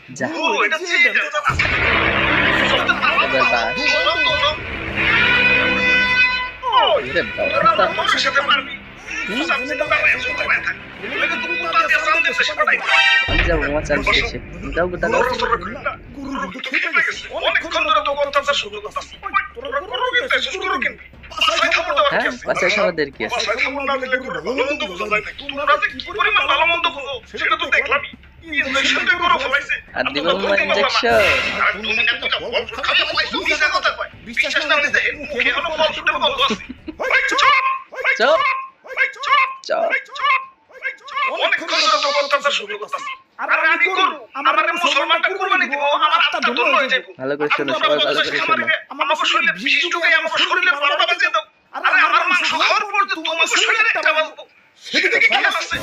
যা এটা চেয়ে এবার বাস ওরে বাবা মানুষের সাথে মারবি সামনে দাঁড়ায় শুনতে পায় থাক লেগে তো কুত্তা দিয়ে সামনে দেশে পাঠাই আমি যাবো আমার চাল শেষে যাও গোটা দাও গুরু তো খেপে গেছে অনেকক্ষণ ধরে তো অত্যাচার শুরু করতেছি তোরা করো কিন্তু শেষ করো কিন্তু পাছায় থামো তো হ্যাঁ পাশে আমাদের কি আছে পাছায় থামো না দিলে করে ভালো মন্দ বোঝা যায় না তোমরা যে কি পরিমাণ ভালো মন্দ বোঝো সেটা তো দেখলামই ইনজেকশনটা করে ফলাইছে আর দিব ইনজেকশন বিশ্বাস না হলে দেখেন মুখে হলো ফল ফুটে বন্ধ আছে চুপ চুপ অনেকক্ষণ ধরে তো অত্যাচার শুরু করতেছি আর আমি করব আমার মুসলমানটা কুরবানি দিব আমার আত্মা ধন্য হয়ে যাবে ভালো করে শোনো সবাই ভালো করে শোনো আমার শরীরে বিষ ঢুকে আমার শরীরে বারোটা বাজে দাও আরে আমার মাংস খাওয়ার পর তো তোমার শরীরে একটা বাজবো সেদিকে খেয়াল আছে